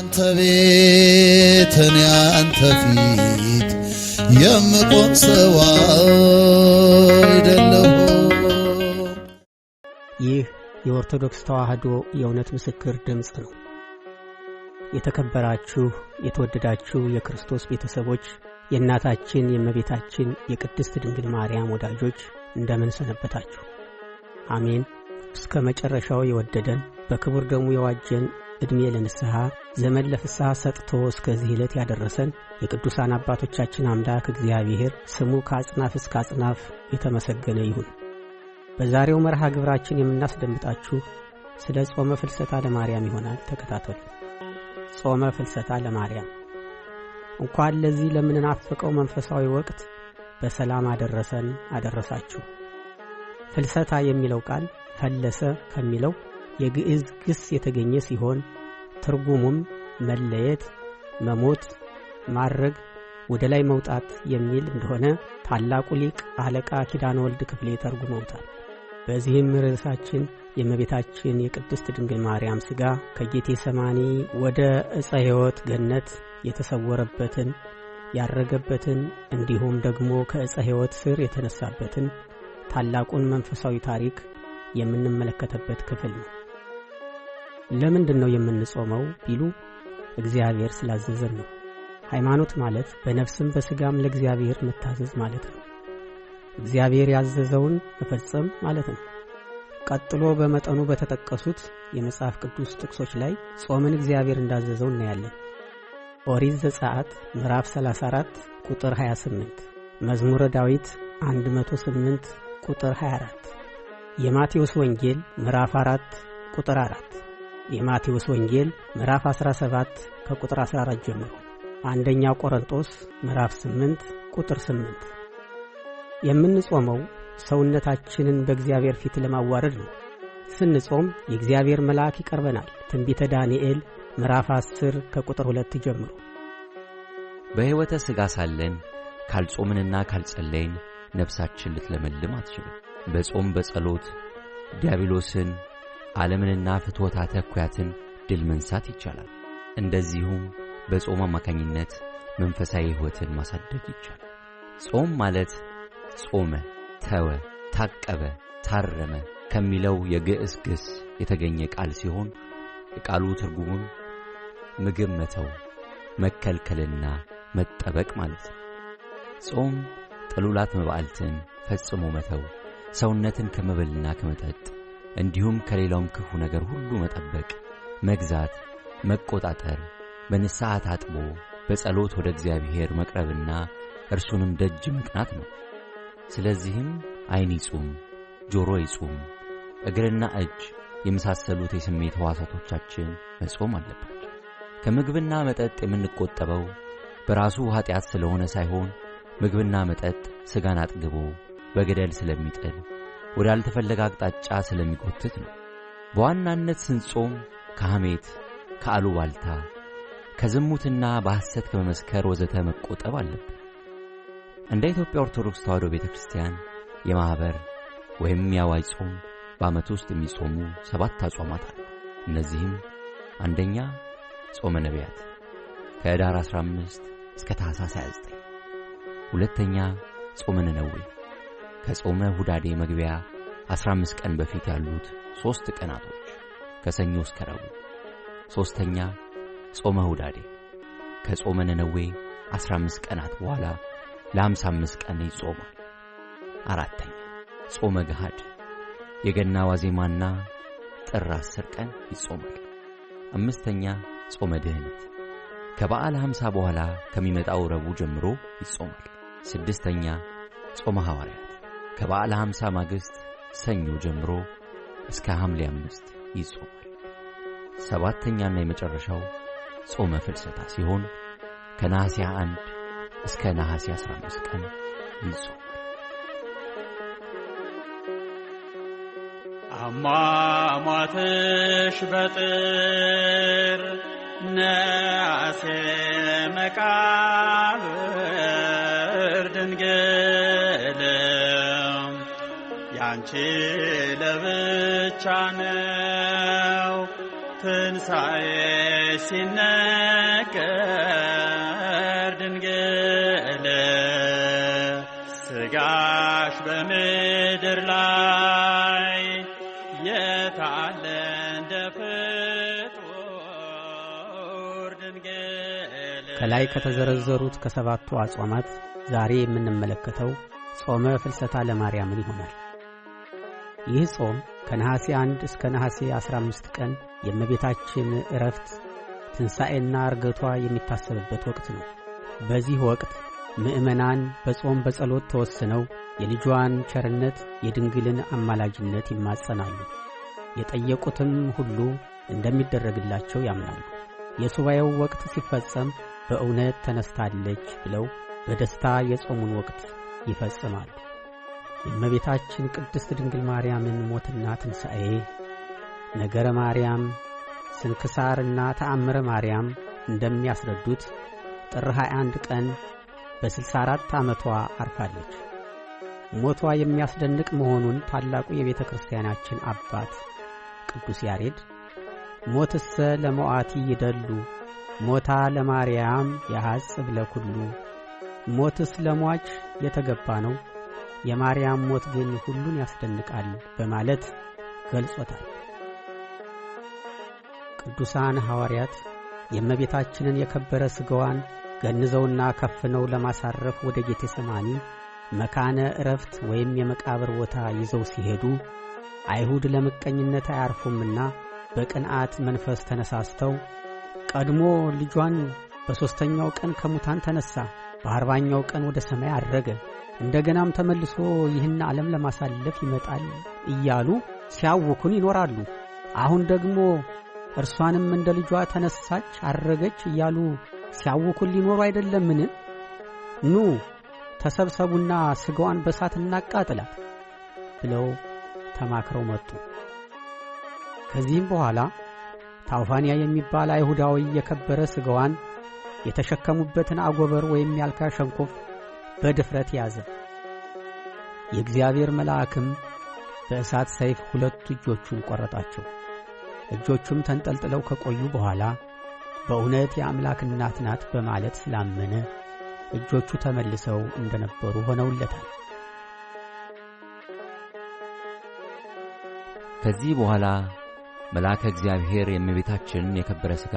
አንተ ቤት እኔ አንተ ፊት የምቆም ሰው አይደለሁ። ይህ የኦርቶዶክስ ተዋሕዶ የእውነት ምስክር ድምጽ ነው። የተከበራችሁ የተወደዳችሁ የክርስቶስ ቤተሰቦች፣ የእናታችን የእመቤታችን የቅድስት ድንግል ማርያም ወዳጆች እንደምን ሰነበታችሁ? አሜን። እስከ መጨረሻው የወደደን በክቡር ደሙ የዋጀን ዕድሜ ለንስሐ ዘመን ለፍስሐ ሰጥቶ እስከዚህ ዕለት ያደረሰን የቅዱሳን አባቶቻችን አምላክ እግዚአብሔር ስሙ ከአጽናፍ እስከ አጽናፍ የተመሰገነ ይሁን። በዛሬው መርሃ ግብራችን የምናስደምጣችሁ ስለ ጾመ ፍልሰታ ለማርያም ይሆናል። ተከታተሉ። ጾመ ፍልሰታ ለማርያም እንኳን ለዚህ ለምንናፍቀው መንፈሳዊ ወቅት በሰላም አደረሰን አደረሳችሁ። ፍልሰታ የሚለው ቃል ፈለሰ ከሚለው የግዕዝ ግስ የተገኘ ሲሆን ትርጉሙም መለየት፣ መሞት፣ ማረግ፣ ወደ ላይ መውጣት የሚል እንደሆነ ታላቁ ሊቅ አለቃ ኪዳነ ወልድ ክፍሌ ተርጉመውታል። በዚህም ርዕሳችን የእመቤታችን የቅድስት ድንግል ማርያም ሥጋ ከጌቴሰማኒ ወደ ዕፀ ሕይወት ገነት የተሰወረበትን ያረገበትን እንዲሁም ደግሞ ከዕፀ ሕይወት ስር የተነሳበትን ታላቁን መንፈሳዊ ታሪክ የምንመለከተበት ክፍል ነው። ለምንድን ነው የምንጾመው ቢሉ እግዚአብሔር ስላዘዘን ነው። ሃይማኖት ማለት በነፍስም በሥጋም ለእግዚአብሔር መታዘዝ ማለት ነው። እግዚአብሔር ያዘዘውን መፈጸም ማለት ነው። ቀጥሎ በመጠኑ በተጠቀሱት የመጽሐፍ ቅዱስ ጥቅሶች ላይ ጾምን እግዚአብሔር እንዳዘዘው እናያለን። ኦሪት ዘጸአት ምዕራፍ 34 ቁጥር 28፣ መዝሙረ ዳዊት 108 ቁጥር 24፣ የማቴዎስ ወንጌል ምዕራፍ 4 ቁጥር 4፣ የማቴዎስ ወንጌል ምዕራፍ 17 ከቁጥር 14 ጀምሮ፣ አንደኛ ቆሮንቶስ ምዕራፍ 8 ቁጥር 8። የምንጾመው ሰውነታችንን በእግዚአብሔር ፊት ለማዋረድ ነው። ስንጾም የእግዚአብሔር መልአክ ይቀርበናል። ትንቢተ ዳንኤል ምዕራፍ 10 ከቁጥር 2 ጀምሮ። በሕይወተ ሥጋ ሳለን ካልጾምንና ካልጸለይን ነፍሳችን ልትለመልም አትችልም። በጾም በጸሎት ዲያብሎስን ዓለምንና ፍትወታተ እኩያትን ድል መንሳት ይቻላል። እንደዚሁም በጾም አማካኝነት መንፈሳዊ ሕይወትን ማሳደግ ይቻላል። ጾም ማለት ጾመ፣ ተወ፣ ታቀበ፣ ታረመ ከሚለው የግዕዝ ግስ የተገኘ ቃል ሲሆን የቃሉ ትርጉሙም ምግብ መተው፣ መከልከልና መጠበቅ ማለት ነው። ጾም ጥሉላት መባዕልትን ፈጽሞ መተው፣ ሰውነትን ከመብልና ከመጠጥ እንዲሁም ከሌላውም ክፉ ነገር ሁሉ መጠበቅ፣ መግዛት፣ መቆጣጠር፣ በንስሐ ታጥቦ በጸሎት ወደ እግዚአብሔር መቅረብና እርሱንም ደጅ መቅናት ነው። ስለዚህም ዓይን ይጹም፣ ጆሮ ይጹም፣ እግርና እጅ የመሳሰሉት የስሜት ሕዋሳቶቻችን መጾም አለባቸው። ከምግብና መጠጥ የምንቆጠበው በራሱ ኃጢአት ስለሆነ ሳይሆን ምግብና መጠጥ ሥጋን አጥግቦ በገደል ስለሚጥል ወዳልተፈለገ አቅጣጫ ስለሚጎትት ነው። በዋናነት ስንጾም ከሐሜት፣ ከአሉባልታ፣ ከዝሙትና በሐሰት ከመመስከር ወዘተ መቆጠብ አለብን። እንደ ኢትዮጵያ ኦርቶዶክስ ተዋሕዶ ቤተክርስቲያን የማኅበር ወይም የአዋጅ ጾም በዓመት ውስጥ የሚጾሙ 7 አጽዋማት አሉ። እነዚህም አንደኛ ጾመ ነቢያት ከኅዳር 15 እስከ ታኅሳስ 29፣ ሁለተኛ ጾመ ነነዌ ከጾመ ሁዳዴ መግቢያ 15 ቀን በፊት ያሉት 3 ቀናቶች ከሰኞ እስከ ረቡዕ፣ ሦስተኛ ጾመ ሁዳዴ ከጾመ ነነዌ 15 ቀናት በኋላ ለ55 ቀን ይጾማል። አራተኛ ጾመ ገሃድ የገና ዋዜማና ጥር 10 ቀን ይጾማል። አምስተኛ ጾመ ድህነት ከበዓለ 50 በኋላ ከሚመጣው ረቡዕ ጀምሮ ይጾማል። ስድስተኛ ጾመ ሐዋርያት ከበዓለ 50 ማግስት ሰኞ ጀምሮ እስከ ሐምሌ 5 ይጾማል። ሰባተኛና የመጨረሻው ጾመ ፍልሰታ ሲሆን ከነሐሴ 1 እስከ ነሐሴ 15 ቀን ይጾማል። አሟሟትሽ በጥር ነሐሴ መቃብር ድንግል ያንቺ ለብቻ ነው ትንሣኤሽ ሲነገር ድንግል ሥጋሽ በምድር ላይ የታለ እንደ ፍጡር ድንግል። ከላይ ከተዘረዘሩት ከሰባቱ አጽዋማት ዛሬ የምንመለከተው ጾመ ፍልሰታ ለማርያምን ይሆናል። ይህ ጾም ከነሐሴ 1 እስከ ነሐሴ 15 ቀን የእመቤታችን ዕረፍት፣ ትንሣኤና ዕርገቷ የሚታሰብበት ወቅት ነው። በዚህ ወቅት ምእመናን በጾም በጸሎት ተወስነው የልጇን ቸርነት፣ የድንግልን አማላጅነት ይማጸናሉ። የጠየቁትም ሁሉ እንደሚደረግላቸው ያምናሉ። የሱባኤው ወቅት ሲፈጸም በእውነት ተነስታለች ብለው በደስታ የጾሙን ወቅት ይፈጽማሉ። የእመቤታችን ቅድስት ድንግል ማርያምን ሞትና ትንሣኤ፣ ነገረ ማርያም፣ ስንክሳርና ተአምረ ማርያም እንደሚያስረዱት ጥር 21 ቀን በ64 ዓመቷ አርፋለች። ሞቷ የሚያስደንቅ መሆኑን ታላቁ የቤተ ክርስቲያናችን አባት ቅዱስ ያሬድ ሞትሰ ለሞዓቲ ይደሉ ሞታ ለማርያም ያሐጽብ ለኩሉ፣ ሞትስ ለሟች የተገባ ነው፣ የማርያም ሞት ግን ሁሉን ያስደንቃል በማለት ገልጾታል። ቅዱሳን ሐዋርያት የእመቤታችንን የከበረ ሥጋዋን ገንዘውና ከፍነው ለማሳረፍ ወደ ጌቴሰማኒ መካነ ዕረፍት ወይም የመቃብር ቦታ ይዘው ሲሄዱ አይሁድ ለምቀኝነት አያርፉምና በቅንዓት መንፈስ ተነሳስተው ቀድሞ ልጇን በሦስተኛው ቀን ከሙታን ተነሣ፣ በ40ኛው ቀን ወደ ሰማይ አረገ፣ እንደገናም ተመልሶ ይህን ዓለም ለማሳለፍ ይመጣል እያሉ ሲያውኩን ይኖራሉ። አሁን ደግሞ እርሷንም እንደ ልጇ ተነሳች፣ አረገች እያሉ ሲያውኩን ሊኖሩ አይደለምን? ኑ ተሰብሰቡና ሥጋዋን በሳት እናቃጥላት ብለው ተማክረው መጡ። ከዚህም በኋላ ታውፋንያ የሚባል አይሁዳዊ የከበረ ሥጋዋን የተሸከሙበትን አጎበር ወይም ያልካ ሸንኮፍ በድፍረት ያዘ። የእግዚአብሔር መልአክም በእሳት ሰይፍ 2 እጆቹን ቆረጣቸው። እጆቹም ተንጠልጥለው ከቆዩ በኋላ በእውነት የአምላክ እናት ናት በማለት ስላመነ እጆቹ ተመልሰው እንደነበሩ ሆነውለታል። ከዚህ በኋላ መልአከ እግዚአብሔር የእመቤታችንን የከበረ ሥጋ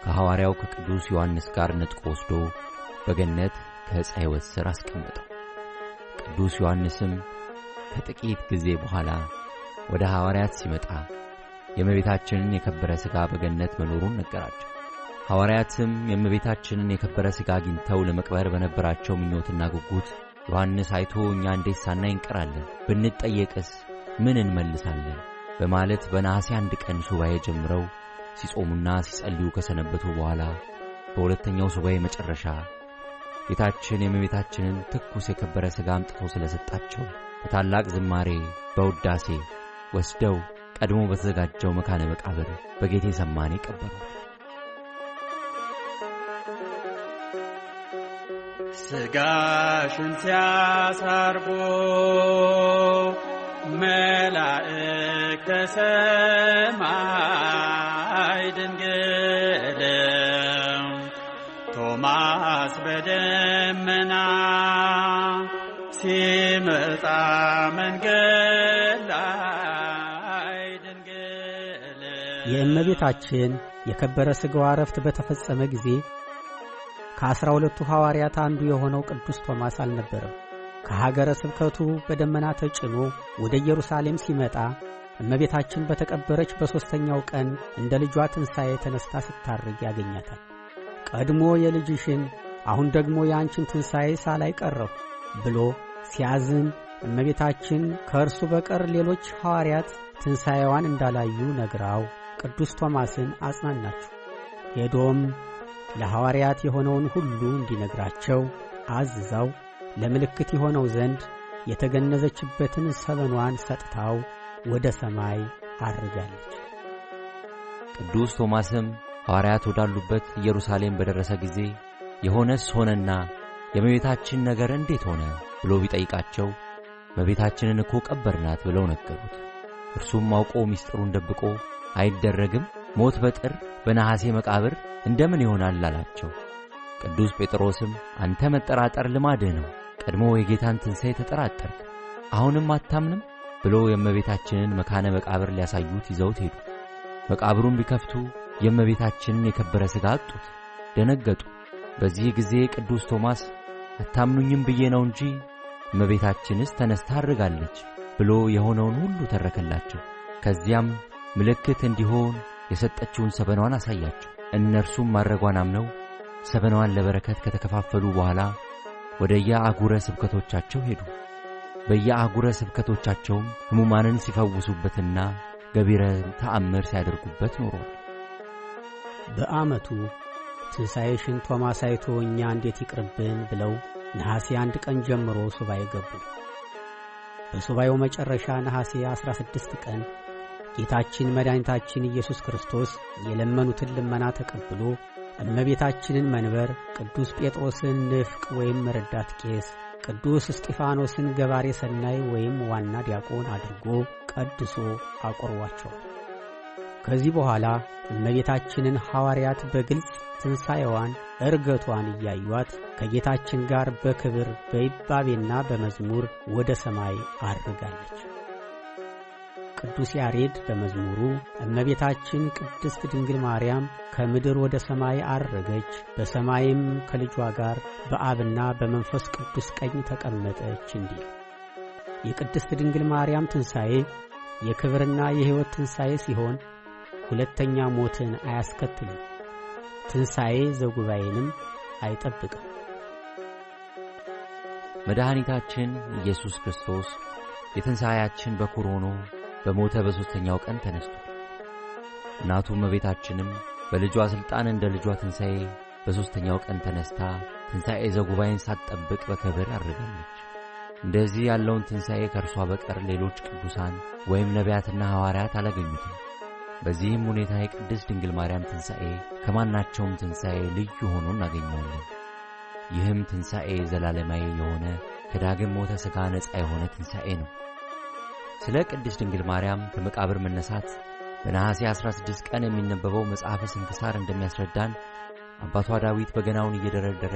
ከሐዋርያው ከቅዱስ ዮሐንስ ጋር ነጥቆ ወስዶ በገነት ከዕፀ ሕይወት ሥር አስቀመጠው። ቅዱስ ዮሐንስም ከጥቂት ጊዜ በኋላ ወደ ሐዋርያት ሲመጣ የእመቤታችንን የከበረ ሥጋ በገነት መኖሩን ነገራቸው። ሐዋርያትም የእመቤታችንን የከበረ ሥጋ አግኝተው ለመቅበር በነበራቸው ምኞትና ጉጉት ዮሐንስ አይቶ እኛ እንዴት ሳናይ እንቀራለን? ብንጠየቅስ ምን እንመልሳለን? በማለት በነሐሴ 1 ቀን ሱባኤ ጀምረው ሲጾሙና ሲጸልዩ ከሰነበቱ በኋላ በሁለተኛው ሱባኤ መጨረሻ ጌታችን የእመቤታችንን ትኩስ የከበረ ሥጋ አምጥቶ ስለሰጣቸው በታላቅ ዝማሬ በውዳሴ ወስደው ቀድሞ በተዘጋጀው መካነ መቃብር በጌቴሰማኒ ቀበሩት። ሥጋሽን ሲያሳርጉ መላእክተ ሰማይ ድንግል ቶማስ በደመና ሲመጣ መንገድ ላይ ድንግል። የእመቤታችን የከበረ ሥጋዋ ዕረፍት በተፈጸመ ጊዜ ከ12ቱ ሐዋርያት አንዱ የሆነው ቅዱስ ቶማስ አልነበረም። ከሀገረ ስብከቱ በደመና ተጭኖ ወደ ኢየሩሳሌም ሲመጣ እመቤታችን በተቀበረች በሦስተኛው ቀን እንደ ልጇ ትንሣኤ ተነስታ ስታርግ ያገኛታል። ቀድሞ የልጅሽን አሁን ደግሞ የአንቺን ትንሣኤ ሳላይ ቀረሁ ብሎ ሲያዝን እመቤታችን ከእርሱ በቀር ሌሎች ሐዋርያት ትንሣኤዋን እንዳላዩ ነግራው ቅዱስ ቶማስን አጽናናችሁ። ሄዶም ለሐዋርያት የሆነውን ሁሉ እንዲነግራቸው አዝዛው ለምልክት የሆነው ዘንድ የተገነዘችበትን ሰበኗን ሰጥታው ወደ ሰማይ አርጋለች። ቅዱስ ቶማስም ሐዋርያት ወዳሉበት ኢየሩሳሌም በደረሰ ጊዜ የሆነስ ሆነና የእመቤታችን ነገር እንዴት ሆነ ብሎ ቢጠይቃቸው እመቤታችንን እኮ ቀበርናት ብለው ነገሩት። እርሱም አውቆ ምስጢሩን ደብቆ አይደረግም ሞት በጥር በነሐሴ መቃብር እንደምን ይሆናል አላቸው። ቅዱስ ጴጥሮስም አንተ መጠራጠር ልማድህ ነው፣ ቀድሞ የጌታን ትንሣኤ ተጠራጠርክ፣ አሁንም አታምንም ብሎ የእመቤታችንን መካነ መቃብር ሊያሳዩት ይዘውት ሄዱ። መቃብሩን ቢከፍቱ የእመቤታችንን የከበረ ሥጋ አጡት፣ ደነገጡ። በዚህ ጊዜ ቅዱስ ቶማስ አታምኑኝም ብዬ ነው እንጂ እመቤታችንስ ተነስታ አርጋለች ብሎ የሆነውን ሁሉ ተረከላቸው። ከዚያም ምልክት እንዲሆን የሰጠችውን ሰበኗን አሳያቸው። እነርሱም ማድረጓን አምነው ሰበኗን ለበረከት ከተከፋፈሉ በኋላ ወደ የአህጉረ ስብከቶቻቸው ሄዱ። በየአህጉረ ስብከቶቻቸውም ሕሙማንን ሲፈውሱበትና ገቢረ ተአምር ሲያደርጉበት ኖረዋል። በዓመቱ ትንሣኤሽን ቶማስ አይቶ እኛ እንዴት ይቅርብን ብለው ነሐሴ 1 ቀን ጀምሮ ሱባኤ ገቡ። በሱባኤው መጨረሻ ነሐሴ 16 ቀን ጌታችን መድኃኒታችን ኢየሱስ ክርስቶስ የለመኑትን ልመና ተቀብሎ እመቤታችንን መንበር፣ ቅዱስ ጴጥሮስን ንፍቅ ወይም ረዳት ቄስ፣ ቅዱስ እስጢፋኖስን ገባሬ ሰናይ ወይም ዋና ዲያቆን አድርጎ ቀድሶ አቆርቧቸዋል። ከዚህ በኋላ እመቤታችንን ሐዋርያት በግልጽ ትንሣኤዋን ዕርገቷን እያዩአት ከጌታችን ጋር በክብር በይባቤና በመዝሙር ወደ ሰማይ አርጋለች። ቅዱስ ያሬድ በመዝሙሩ እመቤታችን ቅድስት ድንግል ማርያም ከምድር ወደ ሰማይ አረገች፣ በሰማይም ከልጇ ጋር በአብና በመንፈስ ቅዱስ ቀኝ ተቀመጠች እንዲል። የቅድስት ድንግል ማርያም ትንሣኤ የክብርና የሕይወት ትንሣኤ ሲሆን ሁለተኛ ሞትን አያስከትልም፣ ትንሣኤ ዘጉባኤንም አይጠብቅም። መድኃኒታችን ኢየሱስ ክርስቶስ የትንሣኤያችን በኩር ሆኖ በሞተ በሦስተኛው ቀን ተነስቷል። እናቱ እመቤታችንም በልጇ ሥልጣን እንደ ልጇ ትንሣኤ በሦስተኛው ቀን ተነስታ ትንሣኤ ዘጉባኤን ሳትጠብቅ በክብር አርጋለች። እንደዚህ ያለውን ትንሣኤ ከእርሷ በቀር ሌሎች ቅዱሳን ወይም ነቢያትና ሐዋርያት አላገኙትም። በዚህም ሁኔታ የቅድስት ድንግል ማርያም ትንሣኤ ከማናቸውም ትንሣኤ ልዩ ሆኖ እናገኘዋለን። ይህም ትንሣኤ ዘላለማዊ የሆነ ከዳግም ሞተ ሥጋ ነፃ የሆነ ትንሣኤ ነው። ስለ ቅድስት ድንግል ማርያም ከመቃብር መነሳት በነሐሴ 16 ቀን የሚነበበው መጽሐፈ ስንክሳር እንደሚያስረዳን አባቷ ዳዊት በገናውን እየደረደረ፣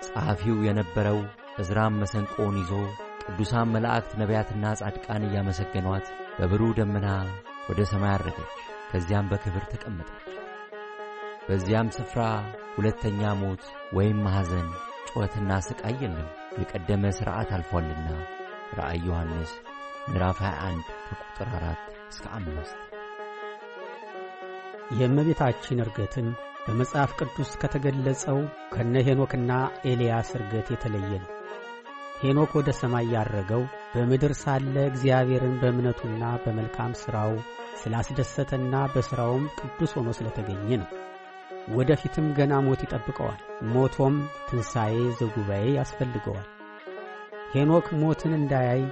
ጸሐፊው የነበረው ዕዝራም መሰንቆውን ይዞ፣ ቅዱሳን መላእክት ነቢያትና ጻድቃን እያመሰገኗት በብሩህ ደመና ወደ ሰማይ አረገች። ከዚያም በክብር ተቀመጠች። በዚያም ስፍራ ሁለተኛ ሞት ወይም ማኅዘን፣ ጩኸትና ሥቃይ የለም፣ የቀደመ ሥርዓት አልፏልና። ራእይ ዮሐንስ ምዕራፍ 21 ከቁጥር 4 እስከ 5። የእመቤታችን ዕርገትም በመጽሐፍ ቅዱስ ከተገለጸው ከነ ሄኖክና ኤልያስ ዕርገት የተለየ ነው። ሄኖክ ወደ ሰማይ ያረገው በምድር ሳለ እግዚአብሔርን በእምነቱና በመልካም ሥራው ስላስደሰተና በሥራውም ቅዱስ ሆኖ ስለተገኘ ነው። ወደፊትም ገና ሞት ይጠብቀዋል። ሞቶም ትንሣኤ ዘጉባኤ ያስፈልገዋል። ሄኖክ ሞትን እንዳያይ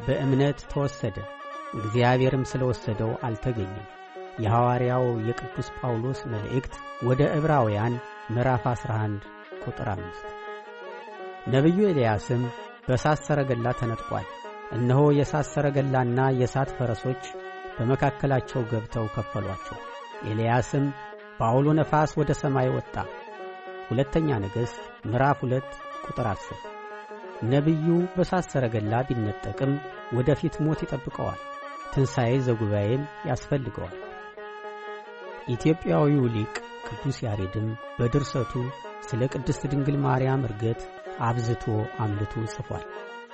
በእምነት ተወሰደ፣ እግዚአብሔርም ስለወሰደው አልተገኘም። የሐዋርያው የቅዱስ ጳውሎስ መልእክት ወደ ዕብራውያን ምዕራፍ 11 ቁጥር 5። ነቢዩ ኤልያስም በእሳት ሰረገላ ተነጥቋል። እነሆ የእሳት ሰረገላና የእሳት ፈረሶች በመካከላቸው ገብተው ከፈሏቸው። ኤልያስም በአውሎ ነፋስ ወደ ሰማይ ወጣ። ሁለተኛ ነገሥት ምዕራፍ 2 ቁጥር 10። ነቢዩ በእሳት ሰረገላ ቢነጠቅም ወደፊት ሞት ይጠብቀዋል፣ ትንሣኤ ዘጉባኤም ያስፈልገዋል። ኢትዮጵያዊው ሊቅ ቅዱስ ያሬድም በድርሰቱ ስለ ቅድስት ድንግል ማርያም ዕርገት አብዝቶ አምልቶ ጽፏል።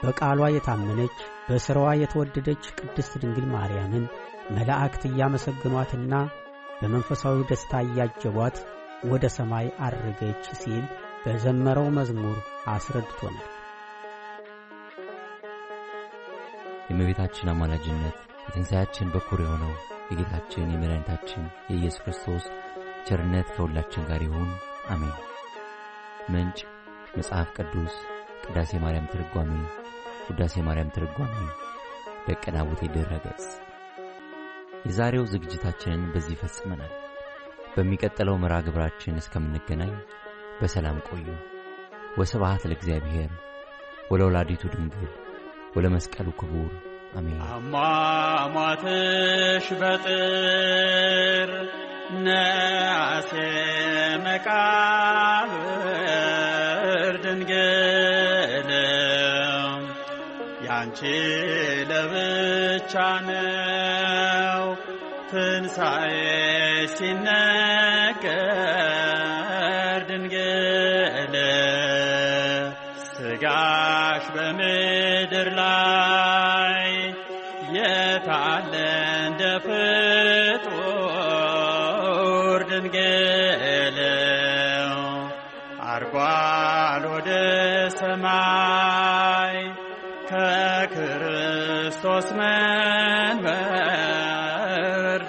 በቃሏ የታመነች በሥራዋ የተወደደች ቅድስት ድንግል ማርያምን መላእክት እያመሰገኗትና በመንፈሳዊ ደስታ እያጀቧት ወደ ሰማይ አረገች ሲል በዘመረው መዝሙር አስረድቶናል። የእመቤታችን አማላጅነት የትንሣኤያችን በኩር የሆነው የጌታችን የመድኃኒታችን የኢየሱስ ክርስቶስ ቸርነት ከሁላችን ጋር ይሁን፣ አሜን። ምንጭ መጽሐፍ ቅዱስ ቅዳሴ ማርያም ትርጓሜ፣ ውዳሴ ማርያም ትርጓሜ፣ ደቀ ናቡቴ ድረ-ገጽ። የዛሬው ዝግጅታችንን በዚህ ፈጽመናል። በሚቀጥለው መርሐ ግብራችን እስከምንገናኝ በሰላም ቆዩ። ወስብሐት ለእግዚአብሔር ወለወላዲቱ ድንግል ወለመስቀሉ ክቡር አሜን። አሟሟትሽ በጥር ነአሴ መቃብር ድንግል ያንቺ ለብቻ ነው ትንሣኤ ሲነገር ድንግል ሥጋሽ በምድር ላይ የታለ እንደ ፍጡር ድንግል አርጓል ወደ ሰማይ ከክርስቶስ መንበር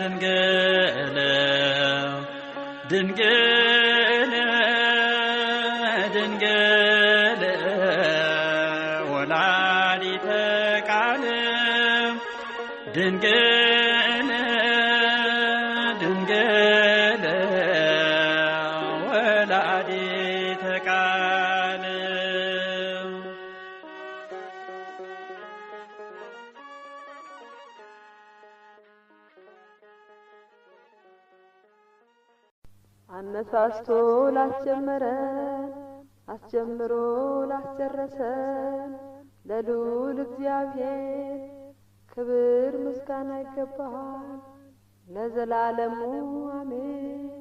ድንግል ድንግል ድንግል ወላዲተ ቃል ድንግል ድንግል ወላዲተ ቃል አነሳስቶ ላስጀመረን አስጀምሮ ላስጨረሰን ለልዑል እግዚአብሔር ክብር ምስጋና ይገባል ለዘላለሙ አሜን።